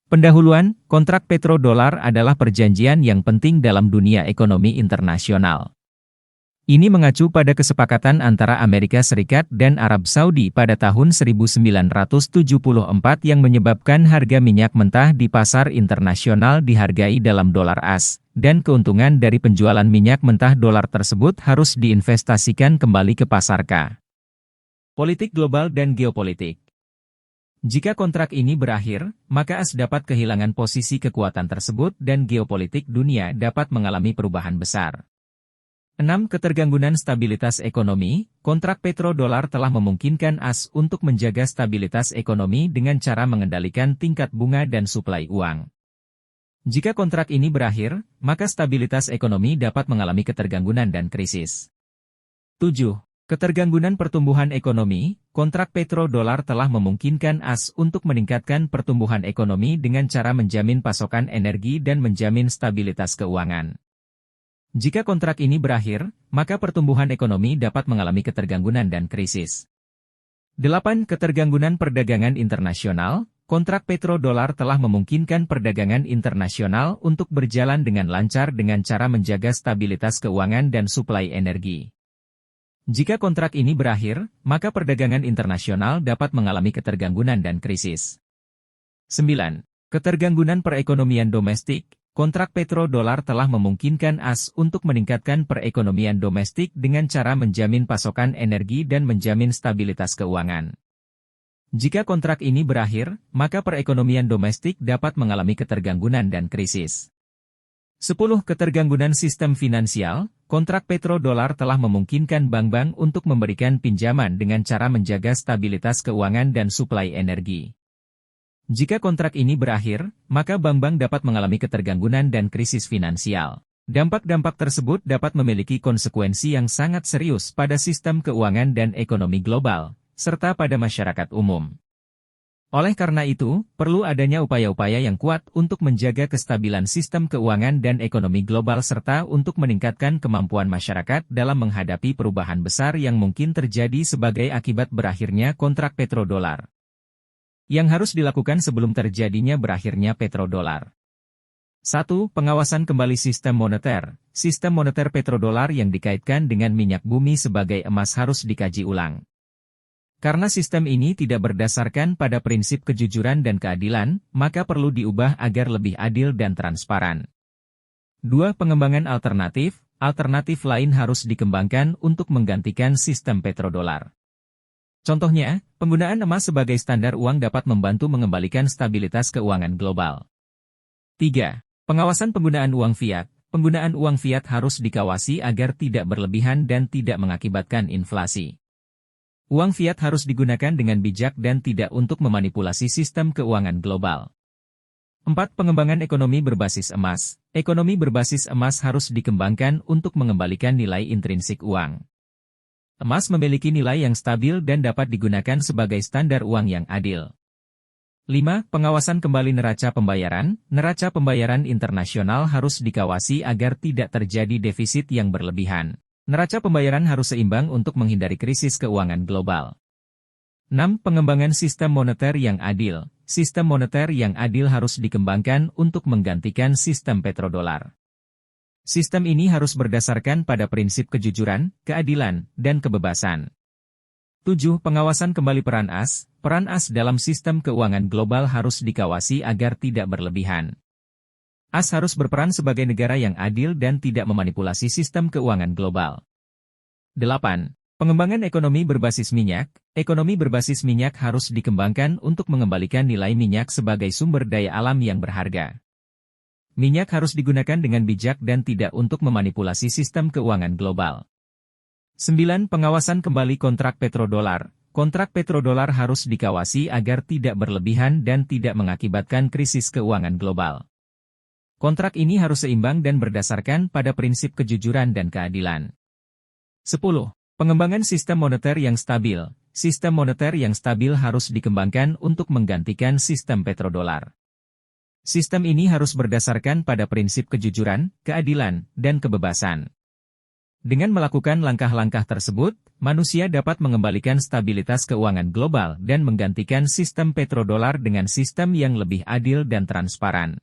Pendahuluan, kontrak petrodolar adalah perjanjian yang penting dalam dunia ekonomi internasional. Ini mengacu pada kesepakatan antara Amerika Serikat dan Arab Saudi pada tahun 1974 yang menyebabkan harga minyak mentah di pasar internasional dihargai dalam dolar AS, dan keuntungan dari penjualan minyak mentah dolar tersebut harus diinvestasikan kembali ke pasar K. Politik global dan geopolitik. Jika kontrak ini berakhir, maka AS dapat kehilangan posisi kekuatan tersebut dan geopolitik dunia dapat mengalami perubahan besar. 6. Ketergangguan stabilitas ekonomi. Kontrak petrodolar telah memungkinkan AS untuk menjaga stabilitas ekonomi dengan cara mengendalikan tingkat bunga dan suplai uang. Jika kontrak ini berakhir, maka stabilitas ekonomi dapat mengalami ketergangguan dan krisis. 7. Ketergangguan pertumbuhan ekonomi. Kontrak petrodolar telah memungkinkan AS untuk meningkatkan pertumbuhan ekonomi dengan cara menjamin pasokan energi dan menjamin stabilitas keuangan. Jika kontrak ini berakhir, maka pertumbuhan ekonomi dapat mengalami ketergangguan dan krisis. 8. Ketergangguan perdagangan internasional. Kontrak petrodolar telah memungkinkan perdagangan internasional untuk berjalan dengan lancar dengan cara menjaga stabilitas keuangan dan suplai energi. Jika kontrak ini berakhir, maka perdagangan internasional dapat mengalami ketergangguan dan krisis. 9. Ketergangguan perekonomian domestik. Kontrak petrodolar telah memungkinkan AS untuk meningkatkan perekonomian domestik dengan cara menjamin pasokan energi dan menjamin stabilitas keuangan. Jika kontrak ini berakhir, maka perekonomian domestik dapat mengalami ketergangguan dan krisis. 10. Ketergangguan sistem finansial. Kontrak petrodolar telah memungkinkan bank-bank untuk memberikan pinjaman dengan cara menjaga stabilitas keuangan dan suplai energi. Jika kontrak ini berakhir, maka bank-bank dapat mengalami ketergangguan dan krisis finansial. Dampak-dampak tersebut dapat memiliki konsekuensi yang sangat serius pada sistem keuangan dan ekonomi global, serta pada masyarakat umum. Oleh karena itu, perlu adanya upaya-upaya yang kuat untuk menjaga kestabilan sistem keuangan dan ekonomi global serta untuk meningkatkan kemampuan masyarakat dalam menghadapi perubahan besar yang mungkin terjadi sebagai akibat berakhirnya kontrak petrodolar. Yang harus dilakukan sebelum terjadinya berakhirnya petrodolar. 1. Pengawasan kembali sistem moneter. Sistem moneter petrodolar yang dikaitkan dengan minyak bumi sebagai emas harus dikaji ulang. Karena sistem ini tidak berdasarkan pada prinsip kejujuran dan keadilan, maka perlu diubah agar lebih adil dan transparan. 2. Pengembangan alternatif. Alternatif lain harus dikembangkan untuk menggantikan sistem petrodolar. Contohnya, penggunaan emas sebagai standar uang dapat membantu mengembalikan stabilitas keuangan global. 3. Pengawasan penggunaan uang fiat. Penggunaan uang fiat harus dikawasi agar tidak berlebihan dan tidak mengakibatkan inflasi. Uang fiat harus digunakan dengan bijak dan tidak untuk memanipulasi sistem keuangan global. 4. Pengembangan ekonomi berbasis emas. Ekonomi berbasis emas harus dikembangkan untuk mengembalikan nilai intrinsik uang. Emas memiliki nilai yang stabil dan dapat digunakan sebagai standar uang yang adil. 5. Pengawasan kembali neraca pembayaran. Neraca pembayaran internasional harus dikawasi agar tidak terjadi defisit yang berlebihan. Neraca pembayaran harus seimbang untuk menghindari krisis keuangan global. 6. Pengembangan sistem moneter yang adil. Sistem moneter yang adil harus dikembangkan untuk menggantikan sistem petrodolar. Sistem ini harus berdasarkan pada prinsip kejujuran, keadilan, dan kebebasan. 7. Pengawasan kembali peran AS. Peran AS dalam sistem keuangan global harus dikawasi agar tidak berlebihan. AS harus berperan sebagai negara yang adil dan tidak memanipulasi sistem keuangan global. 8. Pengembangan ekonomi berbasis minyak. Ekonomi berbasis minyak harus dikembangkan untuk mengembalikan nilai minyak sebagai sumber daya alam yang berharga. Minyak harus digunakan dengan bijak dan tidak untuk memanipulasi sistem keuangan global. 9. Pengawasan kembali kontrak petrodolar. Kontrak petrodolar harus dikawasi agar tidak berlebihan dan tidak mengakibatkan krisis keuangan global. Kontrak ini harus seimbang dan berdasarkan pada prinsip kejujuran dan keadilan. 10. Pengembangan sistem moneter yang stabil. Sistem moneter yang stabil harus dikembangkan untuk menggantikan sistem petrodolar. Sistem ini harus berdasarkan pada prinsip kejujuran, keadilan, dan kebebasan. Dengan melakukan langkah-langkah tersebut, manusia dapat mengembalikan stabilitas keuangan global dan menggantikan sistem petrodolar dengan sistem yang lebih adil dan transparan.